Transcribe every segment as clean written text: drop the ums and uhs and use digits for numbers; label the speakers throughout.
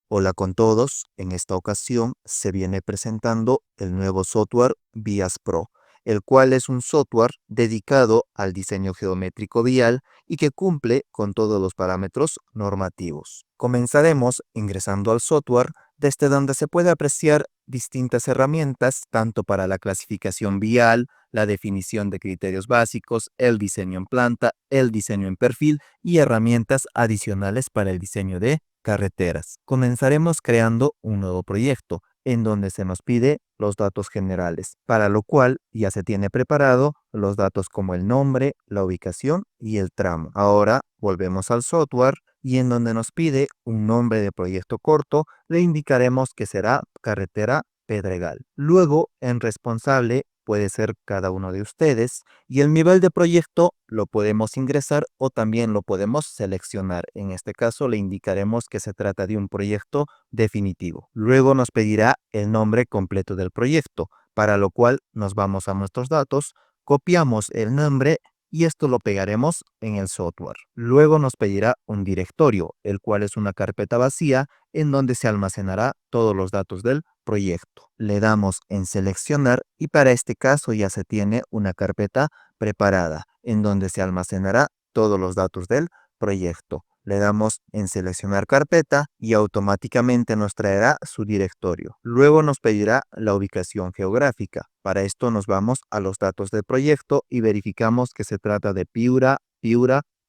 Speaker 1: Hola con todos, en esta ocasión se viene presentando el nuevo software Vias Pro, el cual es un software dedicado al diseño geométrico vial y que cumple con todos los parámetros normativos. Comenzaremos ingresando al software, desde donde se puede apreciar distintas herramientas tanto para la clasificación vial, la definición de criterios básicos, el diseño en planta, el diseño en perfil y herramientas adicionales para el diseño de carreteras. Comenzaremos creando un nuevo proyecto en donde se nos pide los datos generales, para lo cual ya se tiene preparado los datos como el nombre, la ubicación y el tramo. Ahora volvemos al software y en donde nos pide un nombre de proyecto corto, le indicaremos que será carretera Pedregal. Luego, en responsable puede ser cada uno de ustedes y el nivel de proyecto lo podemos ingresar o también lo podemos seleccionar. En este caso le indicaremos que se trata de un proyecto definitivo. Luego nos pedirá el nombre completo del proyecto, para lo cual nos vamos a nuestros datos, copiamos el nombre y esto lo pegaremos en el software. Luego nos pedirá un directorio, el cual es una carpeta vacía en donde se almacenará todos los datos del proyecto. Le damos en seleccionar y para este caso ya se tiene una carpeta preparada en donde se almacenará todos los datos del proyecto. Le damos en seleccionar carpeta y automáticamente nos traerá su directorio. Luego nos pedirá la ubicación geográfica. Para esto nos vamos a los datos del proyecto y verificamos que se trata de Piura,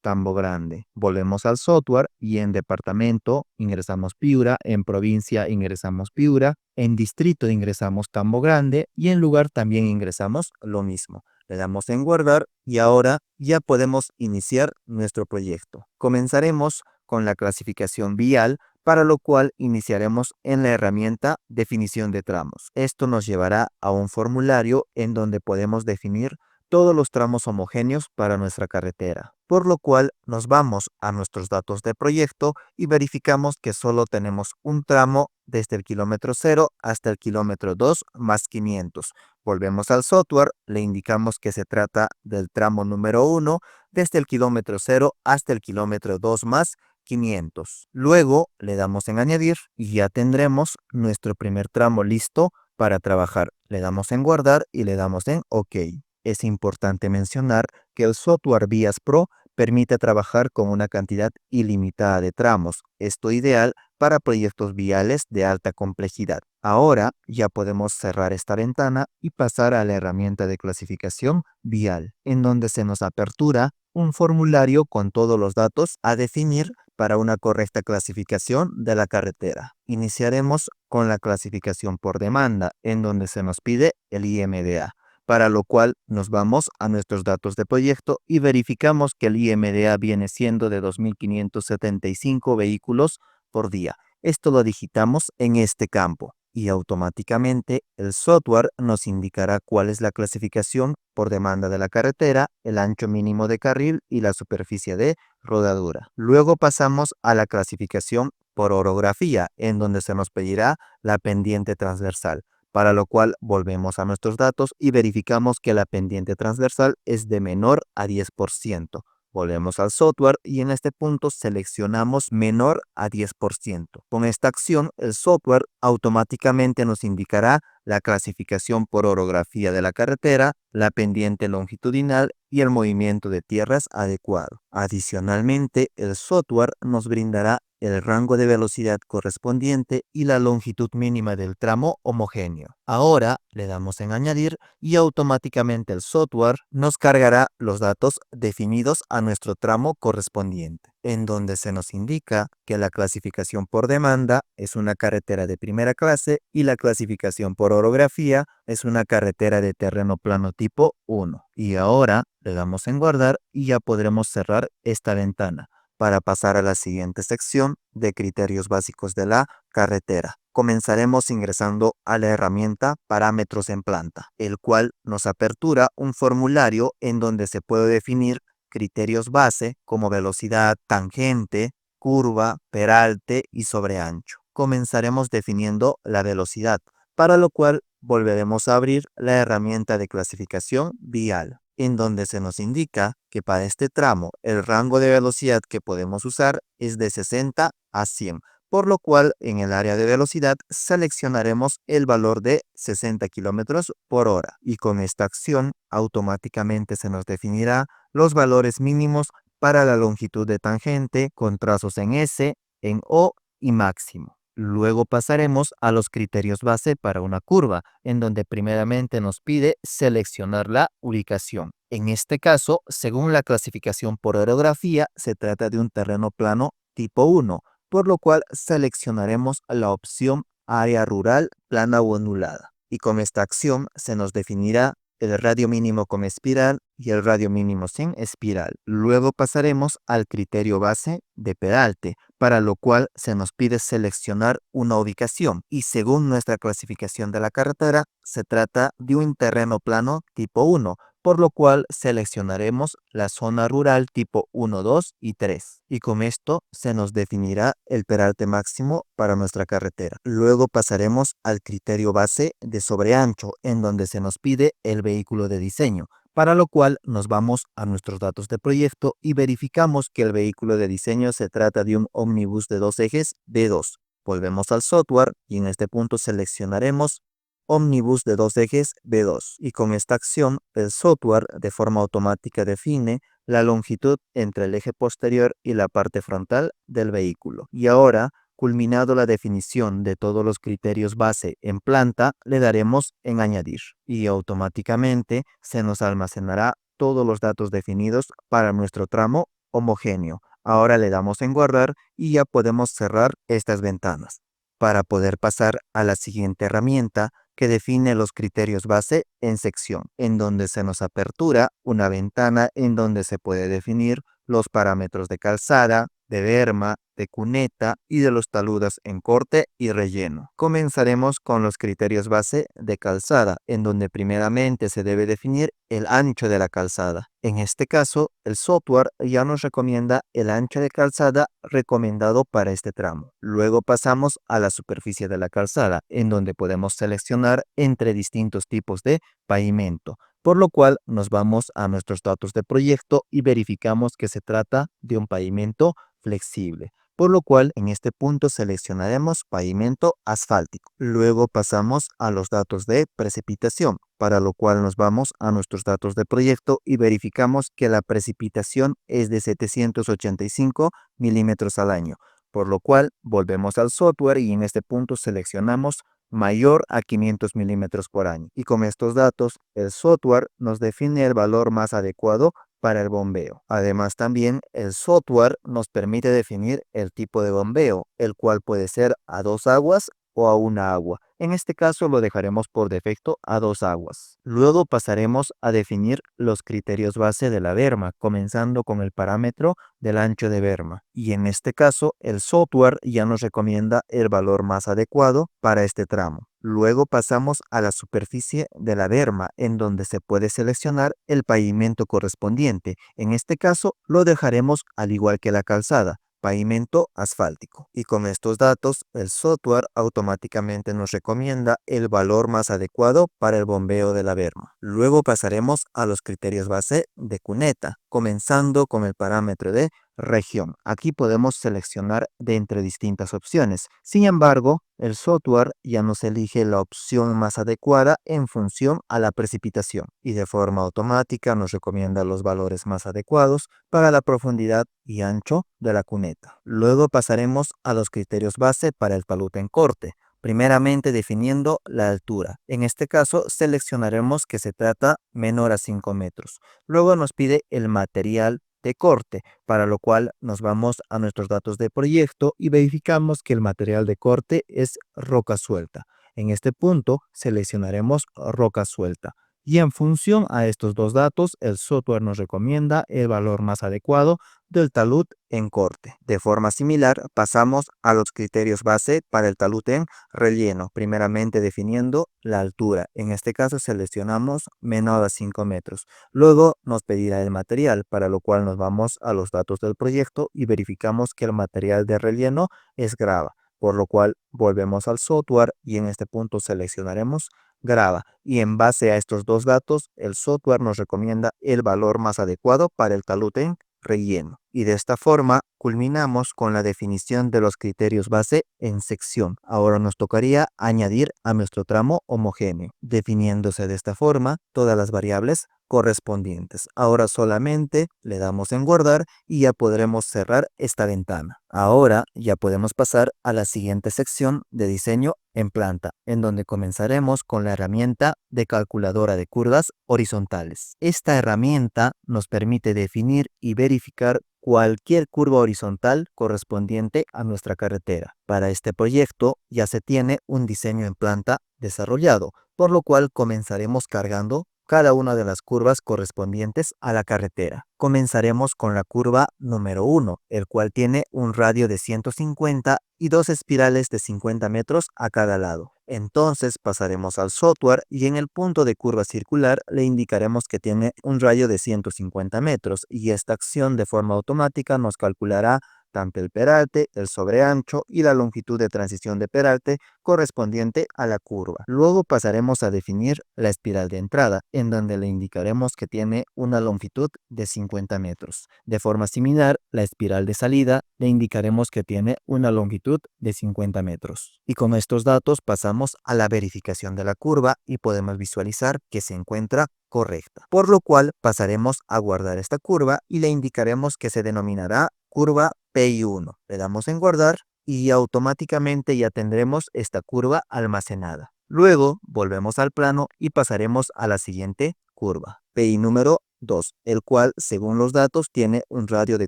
Speaker 1: Tambo Grande. Volvemos al software y en departamento ingresamos Piura, en provincia ingresamos Piura, en distrito ingresamos Tambo Grande y en lugar también ingresamos lo mismo. Le damos en guardar y ahora ya podemos iniciar nuestro proyecto. Comenzaremos con la clasificación vial, para lo cual iniciaremos en la herramienta definición de tramos. Esto nos llevará a un formulario en donde podemos definir todos los tramos homogéneos para nuestra carretera, por lo cual nos vamos a nuestros datos de proyecto y verificamos que solo tenemos un tramo desde el kilómetro 0 hasta el kilómetro 2 más 500. Volvemos al software, le indicamos que se trata del tramo número 1 desde el kilómetro 0 hasta el kilómetro 2 más 500. Luego le damos en añadir y ya tendremos nuestro primer tramo listo para trabajar. Le damos en guardar y le damos en OK. Es importante mencionar que el software Vias Pro permite trabajar con una cantidad ilimitada de tramos. Esto ideal para proyectos viales de alta complejidad. Ahora ya podemos cerrar esta ventana y pasar a la herramienta de clasificación vial, en donde se nos apertura un formulario con todos los datos a definir para una correcta clasificación de la carretera. Iniciaremos con la clasificación por demanda, en donde se nos pide el IMDA, para lo cual nos vamos a nuestros datos de proyecto y verificamos que el IMDA viene siendo de 2.575 vehículos por día. Esto lo digitamos en este campo y automáticamente el software nos indicará cuál es la clasificación por demanda de la carretera, el ancho mínimo de carril y la superficie de rodadura. Luego pasamos a la clasificación por orografía, en donde se nos pedirá la pendiente transversal, para lo cual volvemos a nuestros datos y verificamos que la pendiente transversal es de menor a 10%. Volvemos al software y en este punto seleccionamos menor a 10%. Con esta acción, el software automáticamente nos indicará la clasificación por orografía de la carretera, la pendiente longitudinal y el movimiento de tierras adecuado. Adicionalmente, el software nos brindará el rango de velocidad correspondiente y la longitud mínima del tramo homogéneo. Ahora le damos en añadir y automáticamente el software nos cargará los datos definidos a nuestro tramo correspondiente, en donde se nos indica que la clasificación por demanda es una carretera de primera clase y la clasificación por orografía es una carretera de terreno plano tipo 1. Y ahora le damos en guardar y ya podremos cerrar esta ventana para pasar a la siguiente sección de criterios básicos de la carretera. Comenzaremos ingresando a la herramienta Parámetros en planta, el cual nos apertura un formulario en donde se puede definir criterios base como velocidad, tangente, curva, peralte y sobreancho. Comenzaremos definiendo la velocidad, para lo cual volveremos a abrir la herramienta de clasificación vial, en donde se nos indica que para este tramo el rango de velocidad que podemos usar es de 60 a 100, por lo cual en el área de velocidad seleccionaremos el valor de 60 kilómetros por hora y con esta acción automáticamente se nos definirá los valores mínimos para la longitud de tangente con trazos en S, en O y máximo. Luego pasaremos a los criterios base para una curva, en donde primeramente nos pide seleccionar la ubicación. En este caso, según la clasificación por orografía, se trata de un terreno plano tipo 1, por lo cual seleccionaremos la opción área rural plana o ondulada. Y con esta acción se nos definirá el radio mínimo con espiral y el radio mínimo sin espiral. Luego pasaremos al criterio base de peralte, para lo cual se nos pide seleccionar una ubicación y según nuestra clasificación de la carretera, se trata de un terreno plano tipo 1, por lo cual seleccionaremos la zona rural tipo 1, 2 y 3. Y con esto se nos definirá el peralte máximo para nuestra carretera. Luego pasaremos al criterio base de sobreancho, en donde se nos pide el vehículo de diseño, para lo cual nos vamos a nuestros datos de proyecto y verificamos que el vehículo de diseño se trata de un ómnibus de 2 ejes B2. Volvemos al software y en este punto seleccionaremos ómnibus de 2 ejes B2 y con esta acción el software de forma automática define la longitud entre el eje posterior y la parte frontal del vehículo. Y ahora, culminado la definición de todos los criterios base en planta, le daremos en añadir y automáticamente se nos almacenará todos los datos definidos para nuestro tramo homogéneo. Ahora le damos en guardar y ya podemos cerrar estas ventanas para poder pasar a la siguiente herramienta que define los criterios base en sección, en donde se nos apertura una ventana en donde se puede definir los parámetros de calzada, de berma, de cuneta y de los taludes en corte y relleno. Comenzaremos con los criterios base de calzada, en donde primeramente se debe definir el ancho de la calzada. En este caso, el software ya nos recomienda el ancho de calzada recomendado para este tramo. Luego pasamos a la superficie de la calzada, en donde podemos seleccionar entre distintos tipos de pavimento, por lo cual nos vamos a nuestros datos de proyecto y verificamos que se trata de un pavimento flexible, por lo cual en este punto seleccionaremos pavimento asfáltico. Luego pasamos a los datos de precipitación, para lo cual nos vamos a nuestros datos de proyecto y verificamos que la precipitación es de 785 milímetros al año, por lo cual volvemos al software y en este punto seleccionamos mayor a 500 milímetros por año. Y con estos datos, el software nos define el valor más adecuado para el bombeo. Además, también el software nos permite definir el tipo de bombeo, el cual puede ser a 2 aguas o a una agua. En este caso lo dejaremos por defecto a 2 aguas. Luego pasaremos a definir los criterios base de la berma, comenzando con el parámetro del ancho de berma. Y en este caso el software ya nos recomienda el valor más adecuado para este tramo. Luego pasamos a la superficie de la berma, en donde se puede seleccionar el pavimento correspondiente. En este caso lo dejaremos al igual que la calzada, pavimento asfáltico. Y con estos datos, el software automáticamente nos recomienda el valor más adecuado para el bombeo de la berma. Luego pasaremos a los criterios base de cuneta, comenzando con el parámetro de región. Aquí podemos seleccionar de entre distintas opciones. Sin embargo, el software ya nos elige la opción más adecuada en función a la precipitación y de forma automática nos recomienda los valores más adecuados para la profundidad y ancho de la cuneta. Luego pasaremos a los criterios base para el talud en corte. Primeramente definiendo la altura. En este caso seleccionaremos que se trata menor a 5 metros. Luego nos pide el material de corte, para lo cual nos vamos a nuestros datos de proyecto y verificamos que el material de corte es roca suelta. En este punto seleccionaremos roca suelta. Y en función a estos dos datos, el software nos recomienda el valor más adecuado del talud en corte. De forma similar, pasamos a los criterios base para el talud en relleno, primeramente definiendo la altura. En este caso seleccionamos menor a 5 metros. Luego nos pedirá el material, para lo cual nos vamos a los datos del proyecto y verificamos que el material de relleno es grava, por lo cual volvemos al software y en este punto seleccionaremos grava. Y en base a estos dos datos, el software nos recomienda el valor más adecuado para el talud en relleno. Y de esta forma culminamos con la definición de los criterios base en sección. Ahora nos tocaría añadir a nuestro tramo homogéneo, definiéndose de esta forma todas las variables correspondientes. Ahora solamente le damos en guardar y ya podremos cerrar esta ventana. Ahora ya podemos pasar a la siguiente sección de diseño en planta, en donde comenzaremos con la herramienta de calculadora de curvas horizontales. Esta herramienta nos permite definir y verificar cualquier curva horizontal correspondiente a nuestra carretera. Para este proyecto ya se tiene un diseño en planta desarrollado, por lo cual comenzaremos cargando cada una de las curvas correspondientes a la carretera. Comenzaremos con la curva número 1, el cual tiene un radio de 150 y dos espirales de 50 metros a cada lado. Entonces pasaremos al software y en el punto de curva circular le indicaremos que tiene un radio de 150 metros y esta acción de forma automática nos calculará tanto el peralte, el sobreancho y la longitud de transición de peralte correspondiente a la curva. Luego pasaremos a definir la espiral de entrada, en donde le indicaremos que tiene una longitud de 50 metros. De forma similar, la espiral de salida le indicaremos que tiene una longitud de 50 metros. Y con estos datos pasamos a la verificación de la curva y podemos visualizar que se encuentra correcta. Por lo cual pasaremos a guardar esta curva y le indicaremos que se denominará curva PI1. Le damos en guardar y automáticamente ya tendremos esta curva almacenada. Luego volvemos al plano y pasaremos a la siguiente curva, PI número 2, el cual según los datos tiene un radio de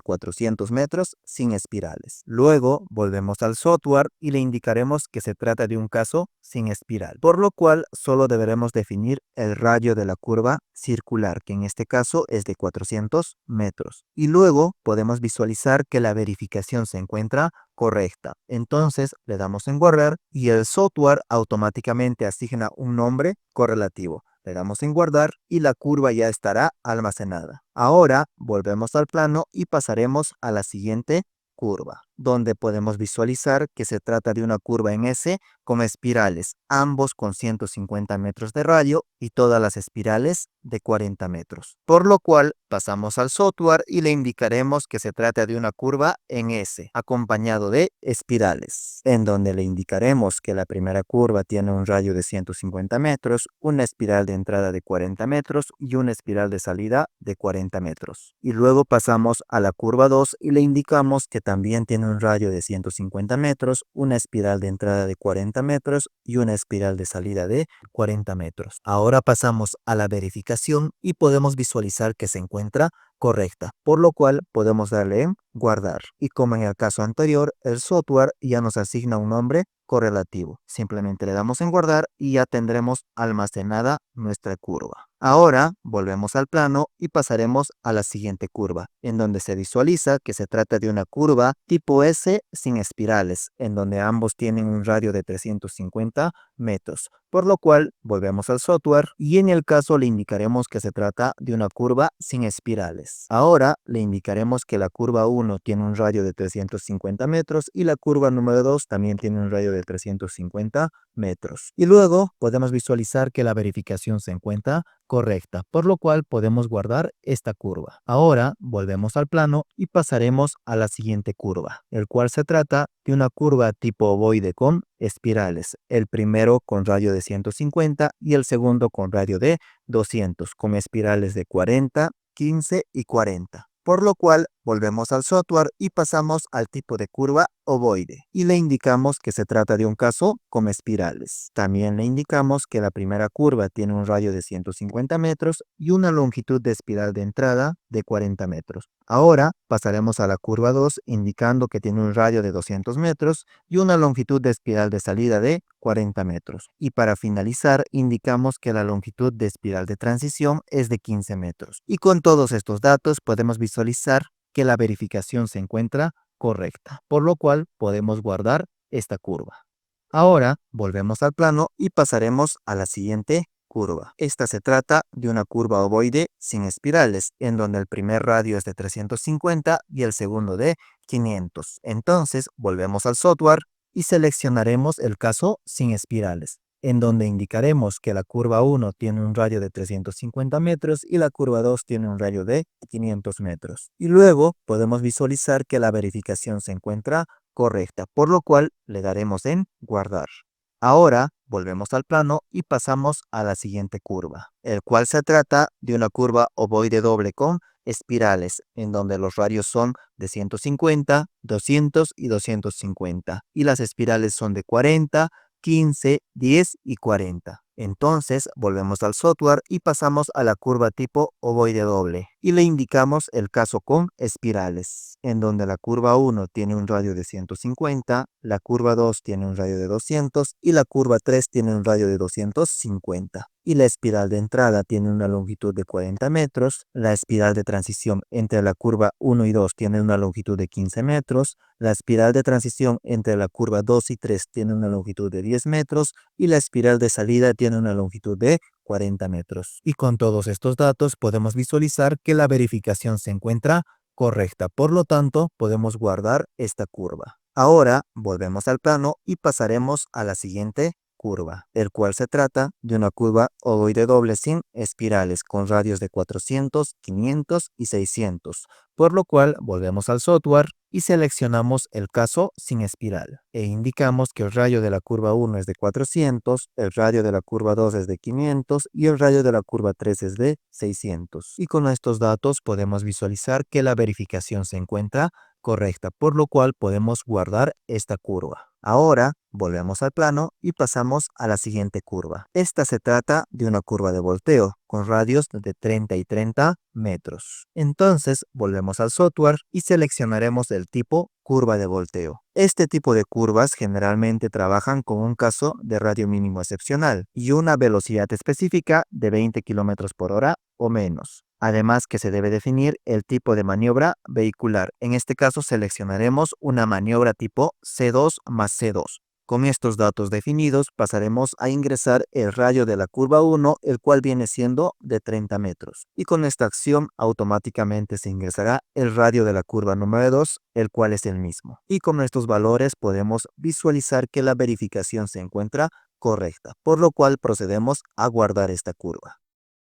Speaker 1: 400 metros sin espirales. Luego volvemos al software y le indicaremos que se trata de un caso sin espiral, por lo cual solo deberemos definir el radio de la curva circular, que en este caso es de 400 metros. Y luego podemos visualizar que la verificación se encuentra correcta. Entonces le damos en guardar y el software automáticamente asigna un nombre correlativo. Le damos en guardar y la curva ya estará almacenada. Ahora volvemos al plano y pasaremos a la siguiente curva, donde podemos visualizar que se trata de una curva en S con espirales, ambos con 150 metros de radio y todas las espirales de 40 metros. Por lo cual pasamos al software y le indicaremos que se trata de una curva en S, acompañado de espirales, en donde le indicaremos que la primera curva tiene un radio de 150 metros, una espiral de entrada de 40 metros y una espiral de salida de 40 metros. Y luego pasamos a la curva 2 y le indicamos que también tiene un radio de 150 metros, una espiral de entrada de 40 metros y una espiral de salida de 40 metros. Ahora pasamos a la verificación y podemos visualizar que se encuentra correcta, por lo cual podemos darle en guardar. Y como en el caso anterior, el software ya nos asigna un nombre correlativo. Simplemente le damos en guardar y ya tendremos almacenada nuestra curva. Ahora volvemos al plano y pasaremos a la siguiente curva, en donde se visualiza que se trata de una curva tipo S sin espirales, en donde ambos tienen un radio de 350 metros, por lo cual volvemos al software y en el caso le indicaremos que se trata de una curva sin espirales. Ahora le indicaremos que la curva 1 tiene un radio de 350 metros y la curva número 2 también tiene un radio de 350 metros. Y luego podemos visualizar que la verificación se encuentra correcta, por lo cual podemos guardar esta curva. Ahora volvemos al plano y pasaremos a la siguiente curva, el cual se trata de una curva tipo ovoide con espirales, el primero con radio de 150 y el segundo con radio de 200, con espirales de 40, 15 y 40. Por lo cual volvemos al software y pasamos al tipo de curva ovoide y le indicamos que se trata de un caso con espirales. También le indicamos que la primera curva tiene un radio de 150 metros y una longitud de espiral de entrada de 40 metros. Ahora pasaremos a la curva 2 indicando que tiene un radio de 200 metros y una longitud de espiral de salida de 40 metros. Y para finalizar indicamos que la longitud de espiral de transición es de 15 metros. Y con todos estos datos podemos visualizar que la verificación se encuentra correcta, por lo cual podemos guardar esta curva. Ahora volvemos al plano y pasaremos a la siguiente curva. Esta se trata de una curva ovoide sin espirales, en donde el primer radio es de 350 y el segundo de 500. Entonces volvemos al software y seleccionaremos el caso sin espirales. en donde indicaremos que la curva 1 tiene un radio de 350 metros y la curva 2 tiene un radio de 500 metros. Y luego podemos visualizar que la verificación se encuentra correcta, por lo cual le daremos en guardar. Ahora volvemos al plano y pasamos a la siguiente curva, el cual se trata de una curva ovoide doble con espirales, en donde los radios son de 150, 200 y 250, y las espirales son de 40, 15, 10 y 40. Entonces volvemos al software y pasamos a la curva tipo ovoide doble y le indicamos el caso con espirales, en donde la curva 1 tiene un radio de 150, la curva 2 tiene un radio de 200 y la curva 3 tiene un radio de 250. Y la espiral de entrada tiene una longitud de 40 metros, la espiral de transición entre la curva 1 y 2 tiene una longitud de 15 metros, la espiral de transición entre la curva 2 y 3 tiene una longitud de 10 metros y la espiral de salida tiene una longitud de 40 metros. Y con todos estos datos podemos visualizar que la verificación se encuentra correcta, por lo tanto podemos guardar esta curva. Ahora volvemos al plano y pasaremos a la siguiente curva, el cual se trata de una curva ovoide doble sin espirales con radios de 400, 500 y 600, por lo cual volvemos al software y seleccionamos el caso sin espiral e indicamos que el radio de la curva 1 es de 400, el radio de la curva 2 es de 500 y el radio de la curva 3 es de 600. Y con estos datos podemos visualizar que la verificación se encuentra correcta, por lo cual podemos guardar esta curva. Ahora volvemos al plano y pasamos a la siguiente curva. Esta se trata de una curva de volteo con radios de 30 y 30 metros. Entonces volvemos al software y seleccionaremos el tipo curva de volteo. Este tipo de curvas generalmente trabajan con un caso de radio mínimo excepcional y una velocidad específica de 20 km por hora o menos. Además que se debe definir el tipo de maniobra vehicular. En este caso seleccionaremos una maniobra tipo C2 más C2. Con estos datos definidos pasaremos a ingresar el radio de la curva 1, el cual viene siendo de 30 metros. Y con esta acción automáticamente se ingresará el radio de la curva número 2, el cual es el mismo. Y con estos valores podemos visualizar que la verificación se encuentra correcta, por lo cual procedemos a guardar esta curva.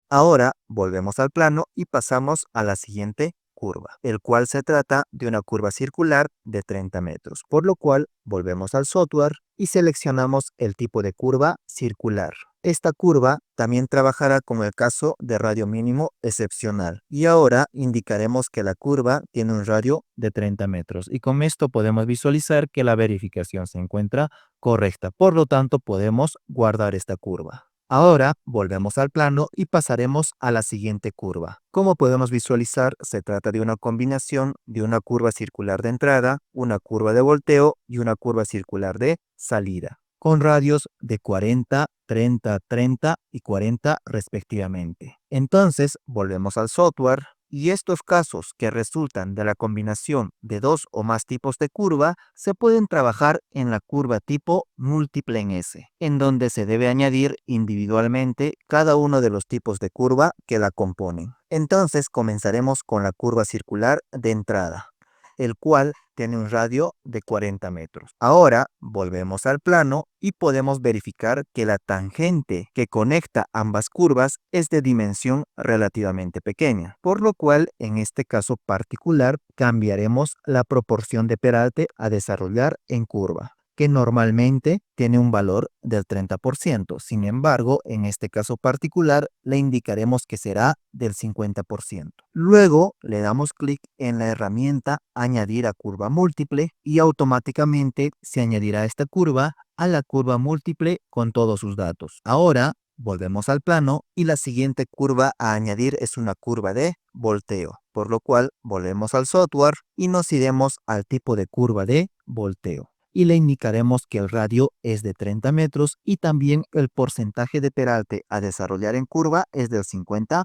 Speaker 1: Ahora volvemos al plano y pasamos a la siguiente curva, el cual se trata de una curva circular de 30 metros, por lo cual volvemos al software y seleccionamos el tipo de curva circular. Esta curva también trabajará con el caso de radio mínimo excepcional y ahora indicaremos que la curva tiene un radio de 30 metros y con esto podemos visualizar que la verificación se encuentra correcta, por lo tanto podemos guardar esta curva. Ahora volvemos al plano y pasaremos a la siguiente curva. Como podemos visualizar, se trata de una combinación de una curva circular de entrada, una curva de volteo y una curva circular de salida, con radios de 40, 30, 30 y 40 respectivamente. Entonces volvemos al software. Y estos casos que resultan de la combinación de dos o más tipos de curva se pueden trabajar en la curva tipo múltiple en S, en donde se debe añadir individualmente cada uno de los tipos de curva que la componen. Entonces comenzaremos con la curva circular de entrada, el cual tiene un radio de 40 metros. Ahora volvemos al plano y podemos verificar que la tangente que conecta ambas curvas es de dimensión relativamente pequeña, por lo cual en este caso particular cambiaremos la proporción de peralte a desarrollar en curva, que normalmente tiene un valor del 30%. Sin embargo, en este caso particular, le indicaremos que será del 50%. Luego, le damos clic en la herramienta Añadir a curva múltiple y automáticamente se añadirá esta curva a la curva múltiple con todos sus datos. Ahora, volvemos al plano y la siguiente curva a añadir es una curva de volteo, por lo cual volvemos al software y nos iremos al tipo de curva de volteo y le indicaremos que el radio es de 30 metros y también el porcentaje de peralte a desarrollar en curva es del 50%.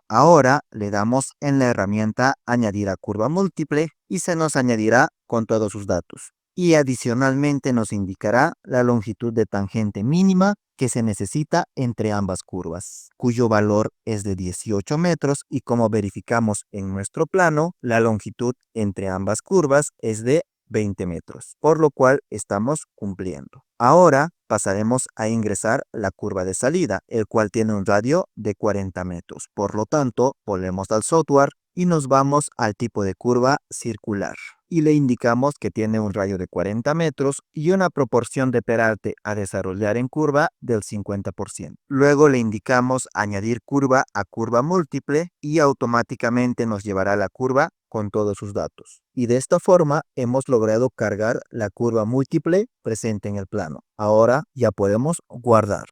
Speaker 1: Ahora le damos en la herramienta Añadir a curva múltiple y se nos añadirá con todos sus datos. Y adicionalmente nos indicará la longitud de tangente mínima que se necesita entre ambas curvas, cuyo valor es de 18 metros y como verificamos en nuestro plano, la longitud entre ambas curvas es de 20 metros, por lo cual estamos cumpliendo. Ahora pasaremos a ingresar la curva de salida, el cual tiene un radio de 40 metros. Por lo tanto, volvemos al software y nos vamos al tipo de curva circular. Y le indicamos que tiene un radio de 40 metros y una proporción de peralte a desarrollar en curva del 50%. Luego le indicamos añadir curva a curva múltiple y automáticamente nos llevará a la curva con todos sus datos. Y de esta forma hemos logrado cargar la curva múltiple presente en el plano. Ahora ya podemos guardar.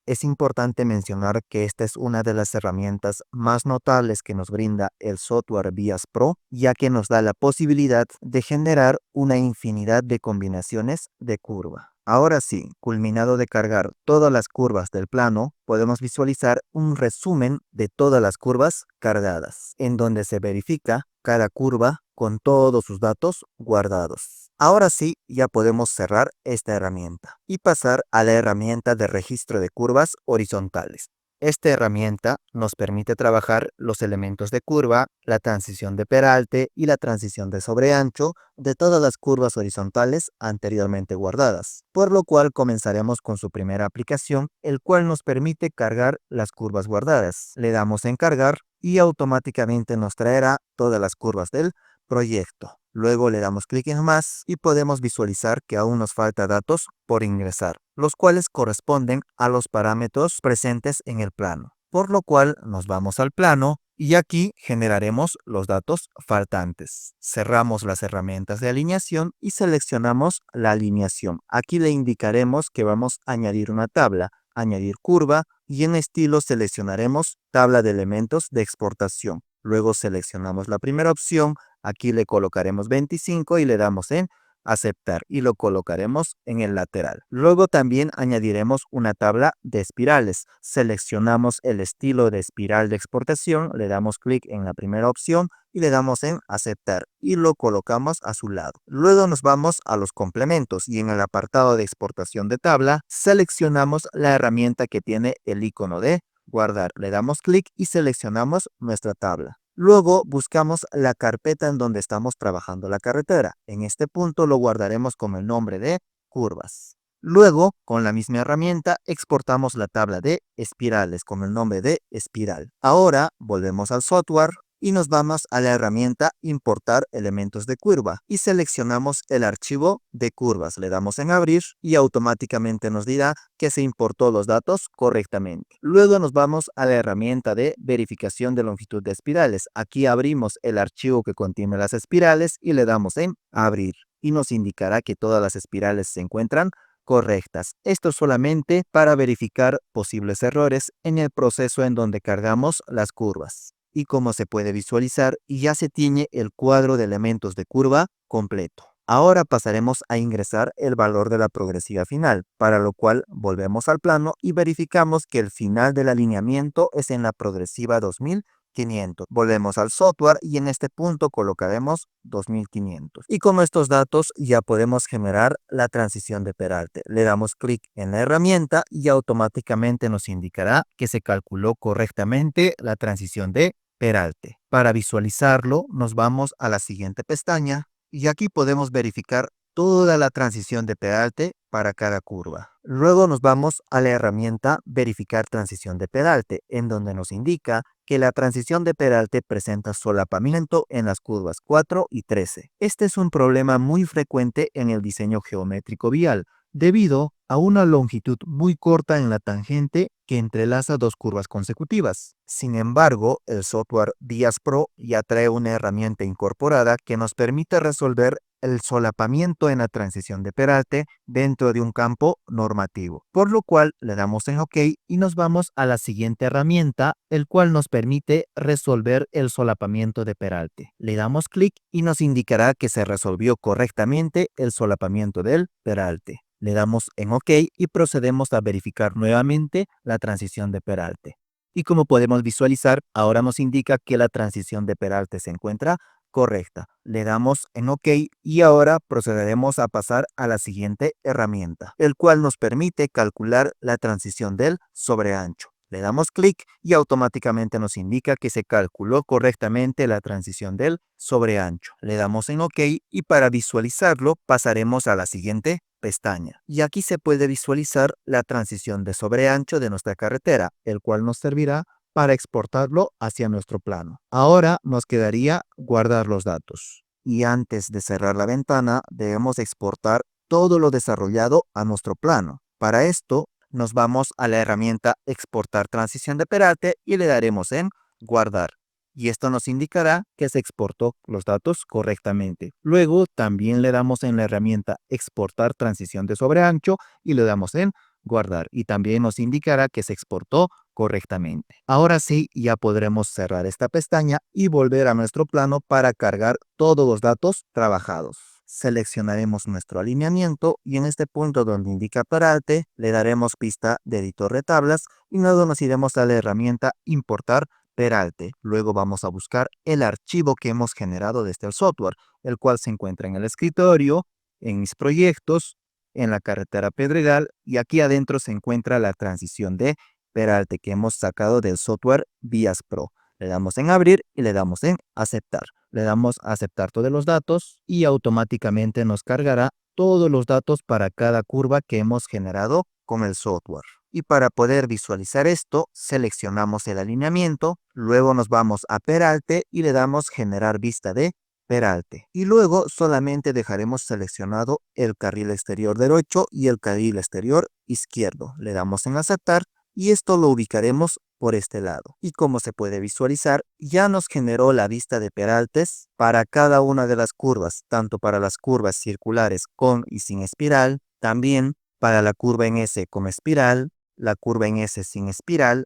Speaker 1: Es importante mencionar que esta es una de las herramientas más notables que nos brinda el software VIAS Pro, ya que nos da la posibilidad de generar una infinidad de combinaciones de curva. Ahora sí, culminado de cargar todas las curvas del plano, podemos visualizar un resumen de todas las curvas cargadas, en donde se verifica cada curva con todos sus datos guardados. Ahora sí, ya podemos cerrar esta herramienta y pasar a la herramienta de registro de curvas horizontales. Esta herramienta nos permite trabajar los elementos de curva, la transición de peralte y la transición de sobreancho de todas las curvas horizontales anteriormente guardadas, por lo cual comenzaremos con su primera aplicación, el cual nos permite cargar las curvas guardadas. Le damos en cargar y automáticamente nos traerá todas las curvas del proyecto. Luego le damos clic en más y podemos visualizar que aún nos falta datos por ingresar, los cuales corresponden a los parámetros presentes en el plano. Por lo cual nos vamos al plano y aquí generaremos los datos faltantes. Cerramos las herramientas de alineación y seleccionamos la alineación. Aquí le indicaremos que vamos a añadir una tabla, añadir curva y en estilo seleccionaremos tabla de elementos de exportación. Luego seleccionamos la primera opción, aquí le colocaremos 25 y le damos en aceptar y lo colocaremos en el lateral. Luego también añadiremos una tabla de espirales. Seleccionamos el estilo de espiral de exportación, le damos clic en la primera opción y le damos en aceptar y lo colocamos a su lado. Luego nos vamos a los complementos y en el apartado de exportación de tabla seleccionamos la herramienta que tiene el icono de guardar. Le damos clic y seleccionamos nuestra tabla. Luego buscamos la carpeta en donde estamos trabajando la carretera. En este punto lo guardaremos con el nombre de curvas. Luego, con la misma herramienta, exportamos la tabla de espirales con el nombre de espiral. Ahora volvemos al software y nos vamos a la herramienta importar elementos de curva y seleccionamos el archivo de curvas. Le damos en abrir y automáticamente nos dirá que se importó los datos correctamente. Luego nos vamos a la herramienta de verificación de longitud de espirales. Aquí abrimos el archivo que contiene las espirales y le damos en abrir y nos indicará que todas las espirales se encuentran correctas. Esto solamente para verificar posibles errores en el proceso en donde cargamos las curvas. Y como se puede visualizar, ya se tiene el cuadro de elementos de curva completo. Ahora pasaremos a ingresar el valor de la progresiva final, para lo cual volvemos al plano y verificamos que el final del alineamiento es en la progresiva 2500. Volvemos al software y en este punto colocaremos 2500. Y con estos datos ya podemos generar la transición de peralte. Le damos clic en la herramienta y automáticamente nos indicará que se calculó correctamente la transición de peralte. Para visualizarlo, nos vamos a la siguiente pestaña y aquí podemos verificar toda la transición de peralte para cada curva. Luego nos vamos a la herramienta verificar transición de peralte, en donde nos indica que la transición de peralte presenta solapamiento en las curvas 4 y 13. Este es un problema muy frecuente en el diseño geométrico vial, debido a una longitud muy corta en la tangente que entrelaza dos curvas consecutivas. Sin embargo, el software VIAS Pro ya trae una herramienta incorporada que nos permite resolver el solapamiento en la transición de peralte dentro de un campo normativo, por lo cual le damos en OK y nos vamos a la siguiente herramienta, el cual nos permite resolver el solapamiento de peralte. Le damos clic y nos indicará que se resolvió correctamente el solapamiento del peralte. Le damos en OK y procedemos a verificar nuevamente la transición de peralte. Y como podemos visualizar, ahora nos indica que la transición de peralte se encuentra correcta. Le damos en OK y ahora procederemos a pasar a la siguiente herramienta, el cual nos permite calcular la transición del sobreancho. Le damos clic y automáticamente nos indica que se calculó correctamente la transición del sobreancho. Le damos en OK y para visualizarlo pasaremos a la siguiente pestaña. Y aquí se puede visualizar la transición de sobreancho de nuestra carretera, el cual nos servirá para exportarlo hacia nuestro plano. Ahora nos quedaría guardar los datos. Y antes de cerrar la ventana, debemos exportar todo lo desarrollado a nuestro plano. Para esto, nos vamos a la herramienta Exportar transición de Peralta y le daremos en Guardar. Y esto nos indicará que se exportó los datos correctamente. Luego también le damos en la herramienta Exportar transición de sobreancho y le damos en Guardar. Y también nos indicará que se exportó correctamente. Ahora sí, ya podremos cerrar esta pestaña y volver a nuestro plano para cargar todos los datos trabajados. Seleccionaremos nuestro alineamiento y en este punto donde indica Peralta le daremos pista de editor de tablas y luego nos iremos a la herramienta Importar Peralta. Luego vamos a buscar el archivo que hemos generado desde el software, el cual se encuentra en el escritorio, en mis proyectos, en la carretera Pedregal y aquí adentro se encuentra la transición de Peralta que hemos sacado del software Vías Pro. Le damos en abrir y le damos en aceptar. Le damos a aceptar todos los datos y automáticamente nos cargará todos los datos para cada curva que hemos generado con el software. Y para poder visualizar esto, seleccionamos el alineamiento, luego nos vamos a Peralta y le damos generar vista de Peralta. Y luego solamente dejaremos seleccionado el carril exterior derecho y el carril exterior izquierdo. Le damos en aceptar y esto lo ubicaremos por este lado. Y como se puede visualizar, ya nos generó la vista de peraltes para cada una de las curvas, tanto para las curvas circulares con y sin espiral, también para la curva en S con espiral, la curva en S sin espiral,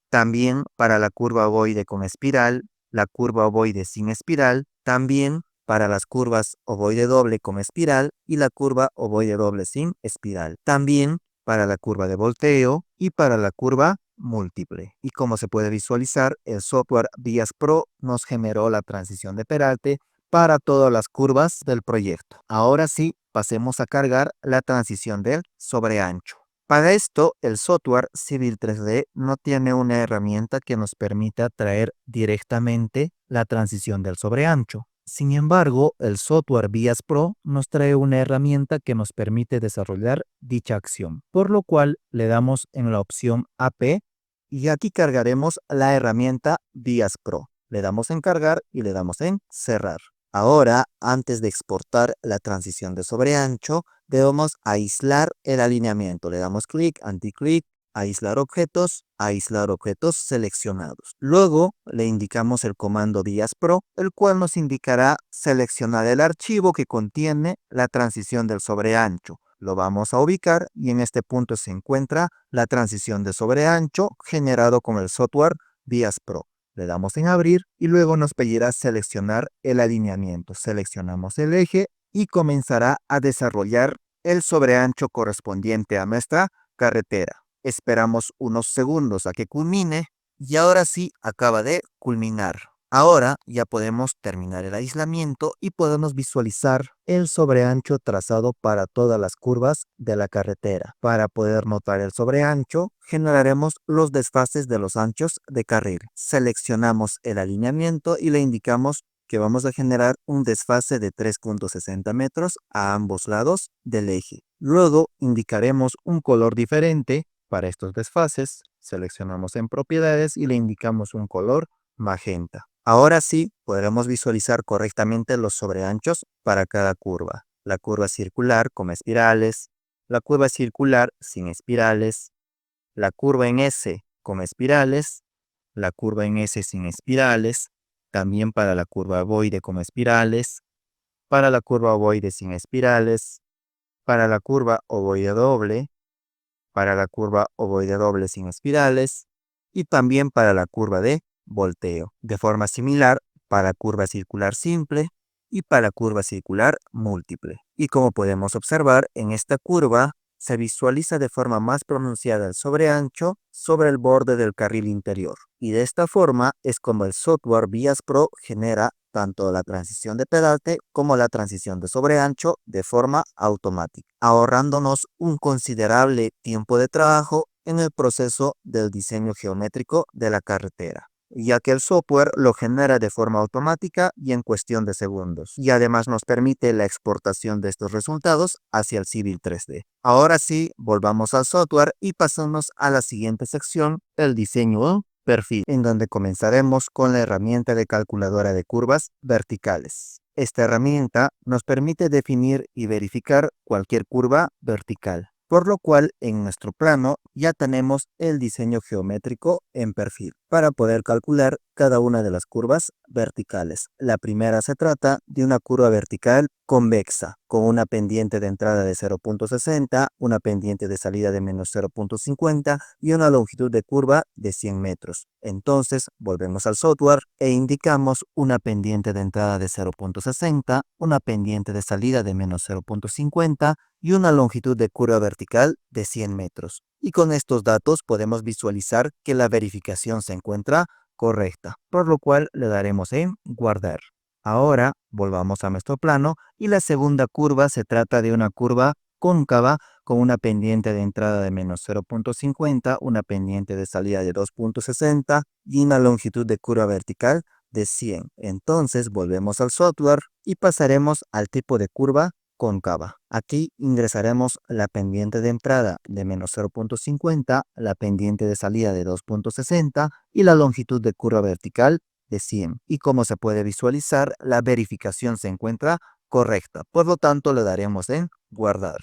Speaker 1: también para la curva ovoide con espiral, la curva ovoide sin espiral, también para las curvas ovoide doble con espiral y la curva ovoide doble sin espiral. También para la curva de volteo y para la curva múltiple. Y como se puede visualizar, el software Vías Pro nos generó la transición de Peralta para todas las curvas del proyecto. Ahora sí, pasemos a cargar la transición del sobreancho. Para esto, el software Civil 3D no tiene una herramienta que nos permita traer directamente la transición del sobreancho. Sin embargo, el software Vías Pro nos trae una herramienta que nos permite desarrollar dicha acción, por lo cual le damos en la opción AP y aquí cargaremos la herramienta Vías Pro. Le damos en cargar y le damos en cerrar. Ahora, antes de exportar la transición de sobreancho, debemos aislar el alineamiento. Le damos clic, anticlic, aislar objetos seleccionados. Luego le indicamos el comando Vías Pro, el cual nos indicará seleccionar el archivo que contiene la transición del sobreancho. Lo vamos a ubicar y en este punto se encuentra la transición de sobreancho generado con el software Vías Pro. Le damos en abrir y luego nos pedirá seleccionar el alineamiento. Seleccionamos el eje y comenzará a desarrollar el sobreancho correspondiente a nuestra carretera. Esperamos unos segundos a que culmine y ahora sí acaba de culminar. Ahora ya podemos terminar el aislamiento y podemos visualizar el sobreancho trazado para todas las curvas de la carretera. Para poder notar el sobreancho, generaremos los desfases de los anchos de carril. Seleccionamos el alineamiento y le indicamos que vamos a generar un desfase de 3.60 metros a ambos lados del eje. Luego indicaremos un color diferente para estos desfases. Seleccionamos en propiedades y le indicamos un color magenta. Ahora sí podremos visualizar correctamente los sobreanchos para cada curva. La curva circular con espirales, la curva circular sin espirales, la curva en S con espirales, la curva en S sin espirales, también para la curva ovoide con espirales, para la curva ovoide sin espirales, para la curva ovoide doble, para la curva ovoide doble sin espirales y también para la curva de volteo. De forma similar para curva circular simple y para curva circular múltiple. Y como podemos observar, en esta curva se visualiza de forma más pronunciada el sobreancho sobre el borde del carril interior. Y de esta forma es como el software Vías Pro genera tanto la transición de Peralta como la transición de sobreancho de forma automática, ahorrándonos un considerable tiempo de trabajo en el proceso del diseño geométrico de la carretera. ya que el software lo genera de forma automática y en cuestión de segundos. Y además nos permite la exportación de estos resultados hacia el Civil 3D. Ahora sí, volvamos al software y pasamos a la siguiente sección, el diseño perfil, en donde comenzaremos con la herramienta de calculadora de curvas verticales. Esta herramienta nos permite definir y verificar cualquier curva vertical, por lo cual en nuestro plano ya tenemos el diseño geométrico en perfil para poder calcular cada una de las curvas verticales. La primera se trata de una curva vertical convexa, con una pendiente de entrada de 0.60, una pendiente de salida de menos 0.50 y una longitud de curva de 100 metros. Entonces, volvemos al software e indicamos una pendiente de entrada de 0.60, una pendiente de salida de menos 0.50 y una longitud de curva vertical de 100 metros. Y con estos datos podemos visualizar que la verificación se encuentra correcta, por lo cual le daremos en guardar. Ahora volvamos a nuestro plano y la segunda curva se trata de una curva cóncava con una pendiente de entrada de menos 0.50, una pendiente de salida de 2.60 y una longitud de curva vertical de 100. Entonces volvemos al software y pasaremos al tipo de curva cóncava. Aquí ingresaremos la pendiente de entrada de menos 0.50, la pendiente de salida de 2.60 y la longitud de curva vertical de 100. Y como se puede visualizar, la verificación se encuentra correcta. Por lo tanto, le daremos en guardar.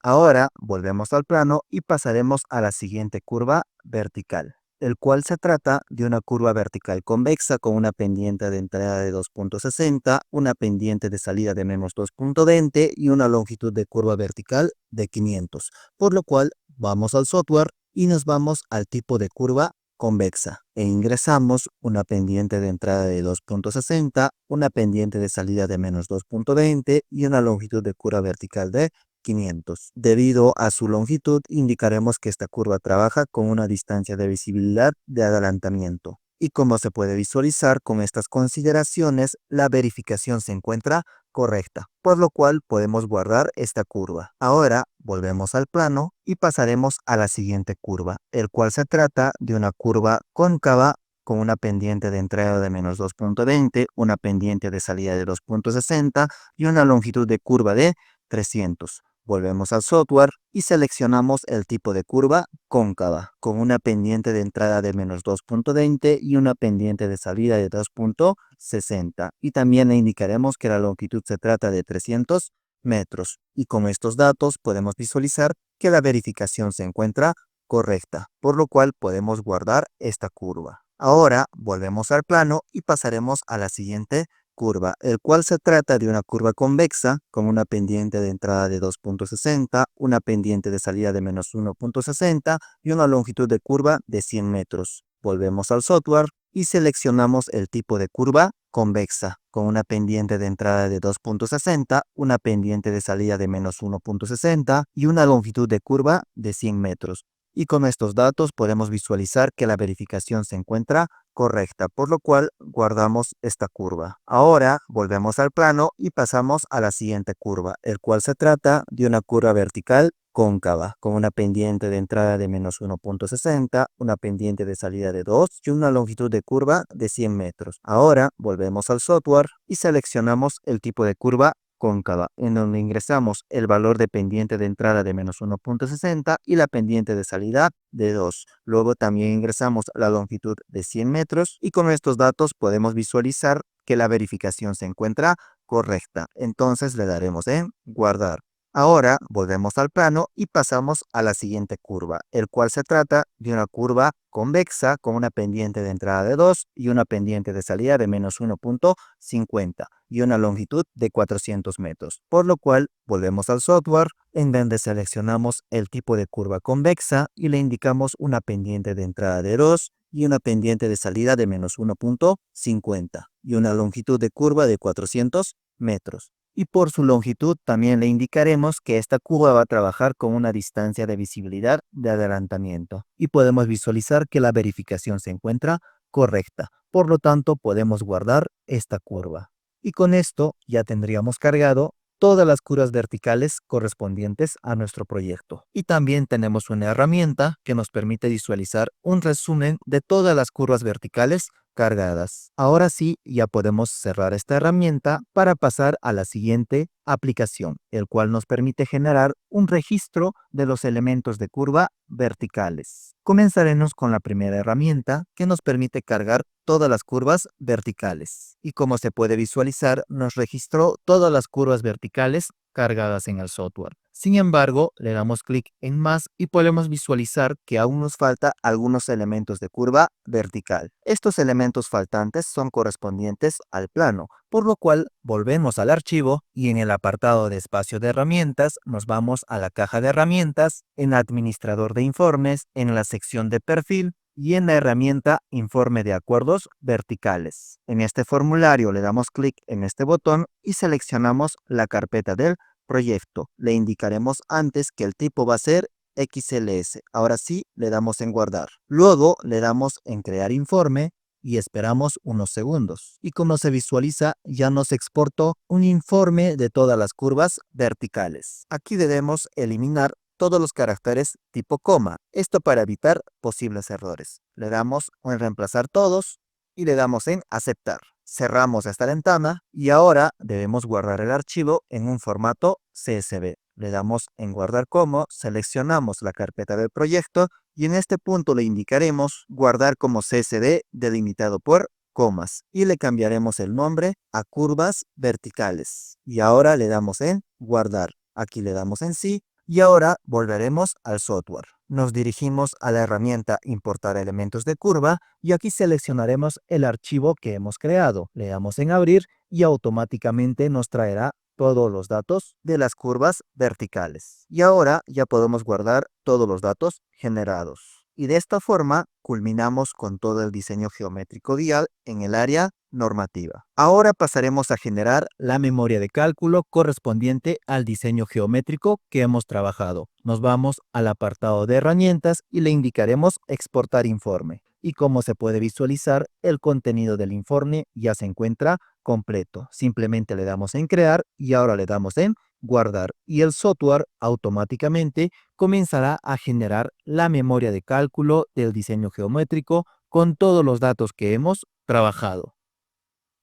Speaker 1: Ahora volvemos al plano y pasaremos a la siguiente curva vertical, el cual se trata de una curva vertical convexa con una pendiente de entrada de 2.60, una pendiente de salida de menos 2.20 y una longitud de curva vertical de 500, por lo cual vamos al software y nos vamos al tipo de curva convexa e ingresamos una pendiente de entrada de 2.60, una pendiente de salida de menos 2.20 y una longitud de curva vertical de 500. Debido a su longitud, indicaremos que esta curva trabaja con una distancia de visibilidad de adelantamiento. Y como se puede visualizar con estas consideraciones, la verificación se encuentra correcta, por lo cual podemos guardar esta curva. Ahora volvemos al plano y pasaremos a la siguiente curva, el cual se trata de una curva cóncava con una pendiente de entrada de menos 2.20, una pendiente de salida de 2.60 y una longitud de curva de 300. Volvemos al software y seleccionamos el tipo de curva cóncava, con una pendiente de entrada de menos 2.20 y una pendiente de salida de 2.60. Y también le indicaremos que la longitud se trata de 300 metros. Y con estos datos podemos visualizar que la verificación se encuentra correcta, por lo cual podemos guardar esta curva. Ahora volvemos al plano y pasaremos a la siguiente curva, el cual se trata de una curva convexa con una pendiente de entrada de 2.60, una pendiente de salida de menos 1.60 y una longitud de curva de 100 metros. Volvemos al software y seleccionamos el tipo de curva convexa con una pendiente de entrada de 2.60, una pendiente de salida de menos 1.60 y una longitud de curva de 100 metros. Y con estos datos podemos visualizar que la verificación se encuentra correcta, por lo cual guardamos esta curva. Ahora volvemos al plano y pasamos a la siguiente curva, el cual se trata de una curva vertical cóncava, con una pendiente de entrada de menos 1.60, una pendiente de salida de 2 y una longitud de curva de 100 metros. Ahora volvemos al software y seleccionamos el tipo de curva cóncava, en donde ingresamos el valor de pendiente de entrada de menos 1.60 y la pendiente de salida de 2. Luego también ingresamos la longitud de 100 metros y con estos datos podemos visualizar que la verificación se encuentra correcta. Entonces le daremos en guardar. Ahora volvemos al plano y pasamos a la siguiente curva, el cual se trata de una curva convexa con una pendiente de entrada de 2 y una pendiente de salida de menos 1.50 y una longitud de 400 metros, por lo cual volvemos al software en donde seleccionamos el tipo de curva convexa y le indicamos una pendiente de entrada de 2 y una pendiente de salida de menos 1.50 y una longitud de curva de 400 metros. Y por su longitud también le indicaremos que esta curva va a trabajar con una distancia de visibilidad de adelantamiento y podemos visualizar que la verificación se encuentra correcta. Por lo tanto, podemos guardar esta curva. Y con esto ya tendríamos cargado todas las curvas verticales correspondientes a nuestro proyecto. Y también tenemos una herramienta que nos permite visualizar un resumen de todas las curvas verticales cargadas. Ahora sí, ya podemos cerrar esta herramienta para pasar a la siguiente aplicación, el cual nos permite generar un registro de los elementos de curva verticales. Comenzaremos con la primera herramienta que nos permite cargar todas las curvas verticales. Y como se puede visualizar, nos registró todas las curvas verticales cargadas en el software. Sin embargo, le damos clic en más y podemos visualizar que aún nos falta algunos elementos de curva vertical. Estos elementos faltantes son correspondientes al plano, por lo cual volvemos al archivo y en el apartado de espacio de herramientas nos vamos a la caja de herramientas, en administrador de informes, en la sección de perfil y en la herramienta Informe de acuerdos verticales. En este formulario le damos clic en este botón y seleccionamos la carpeta del proyecto. Le indicaremos antes que el tipo va a ser XLS. Ahora sí, le damos en guardar. Luego le damos en crear informe y esperamos unos segundos. Y como se visualiza, ya nos exportó un informe de todas las curvas verticales. Aquí debemos eliminar todos los caracteres tipo coma. Esto para evitar posibles errores. Le damos en reemplazar todos y le damos en aceptar. Cerramos esta ventana y ahora debemos guardar el archivo en un formato CSV. Le damos en guardar como, seleccionamos la carpeta del proyecto y en este punto le indicaremos guardar como CSV delimitado por comas y le cambiaremos el nombre a curvas verticales. Y ahora le damos en guardar. Aquí le damos en sí y ahora volveremos al software. Nos dirigimos a la herramienta Importar elementos de curva y aquí seleccionaremos el archivo que hemos creado. Le damos en abrir y automáticamente nos traerá todos los datos de las curvas verticales. Y ahora ya podemos guardar todos los datos generados. Y de esta forma culminamos con todo el diseño geométrico vial en el área normativa. Ahora pasaremos a generar la memoria de cálculo correspondiente al diseño geométrico que hemos trabajado. Nos vamos al apartado de herramientas y le indicaremos exportar informe. Y como se puede visualizar, el contenido del informe ya se encuentra completo. Simplemente le damos en crear y ahora le damos en guardar y el software automáticamente comenzará a generar la memoria de cálculo del diseño geométrico con todos los datos que hemos trabajado.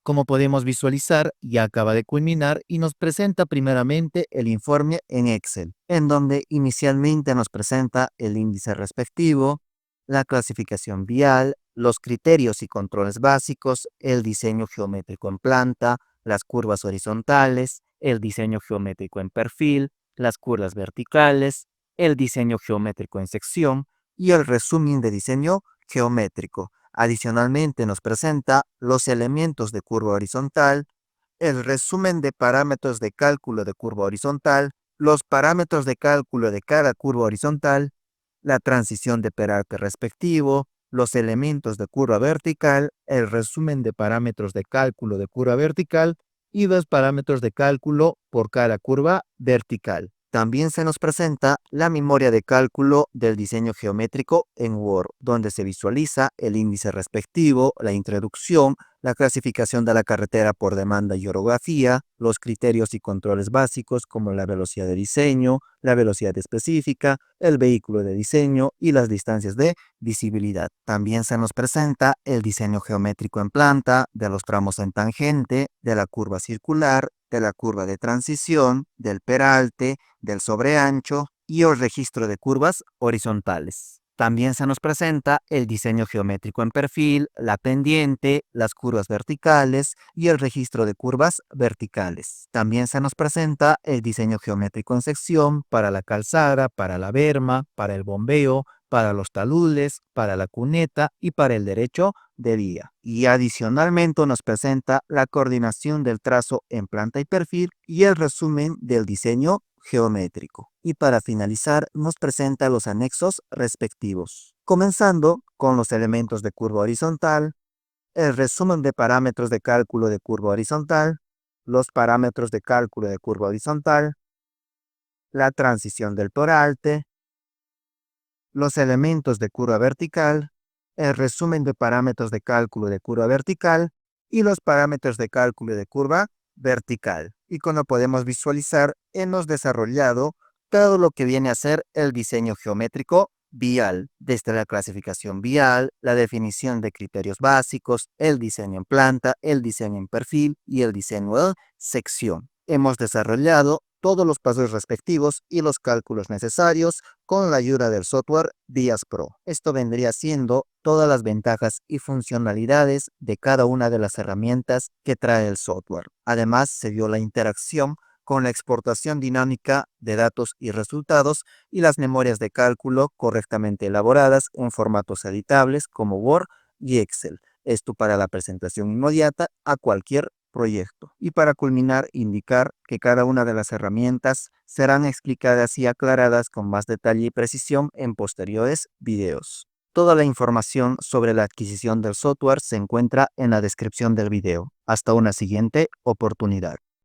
Speaker 1: Como podemos visualizar, ya acaba de culminar y nos presenta primeramente el informe en Excel, en donde inicialmente nos presenta el índice respectivo, la clasificación vial, los criterios y controles básicos, el diseño geométrico en planta, las curvas horizontales, el diseño geométrico en perfil, las curvas verticales, el diseño geométrico en sección y el resumen de diseño geométrico. Adicionalmente nos presenta los elementos de curva horizontal, el resumen de parámetros de cálculo de curva horizontal, los parámetros de cálculo de cada curva horizontal, la transición de peralte respectivo, los elementos de curva vertical, el resumen de parámetros de cálculo de curva vertical y los parámetros de cálculo por cada curva vertical. También se nos presenta la memoria de cálculo del diseño geométrico en Word, donde se visualiza el índice respectivo, la introducción, la clasificación de la carretera por demanda y orografía, los criterios y controles básicos como la velocidad de diseño, la velocidad específica, el vehículo de diseño y las distancias de visibilidad. También se nos presenta el diseño geométrico en planta, de los tramos en tangente, de la curva circular, de la curva de transición, del peralte, del sobreancho y el registro de curvas horizontales. También se nos presenta el diseño geométrico en perfil, la pendiente, las curvas verticales y el registro de curvas verticales. También se nos presenta el diseño geométrico en sección para la calzada, para la berma, para el bombeo, para los taludes, para la cuneta y para el derecho de vía. Y adicionalmente nos presenta la coordinación del trazo en planta y perfil y el resumen del diseño geométrico. Y para finalizar nos presenta los anexos respectivos, comenzando con los elementos de curva horizontal, el resumen de parámetros de cálculo de curva horizontal, los parámetros de cálculo de curva horizontal, la transición del peralte, los elementos de curva vertical, el resumen de parámetros de cálculo de curva vertical y los parámetros de cálculo de curva vertical. Y como podemos visualizar, hemos desarrollado todo lo que viene a ser el diseño geométrico vial, desde la clasificación vial, la definición de criterios básicos, el diseño en planta, el diseño en perfil y el diseño en sección. Hemos desarrollado todos los pasos respectivos y los cálculos necesarios con la ayuda del software VIAS Pro. Esto vendría siendo todas las ventajas y funcionalidades de cada una de las herramientas que trae el software. Además, se vio la interacción con la exportación dinámica de datos y resultados y las memorias de cálculo correctamente elaboradas en formatos editables como Word y Excel. Esto para la presentación inmediata a cualquier proyecto. Y para culminar, indicar que cada una de las herramientas serán explicadas y aclaradas con más detalle y precisión en posteriores videos. Toda la información sobre la adquisición del software se encuentra en la descripción del video. Hasta una siguiente oportunidad.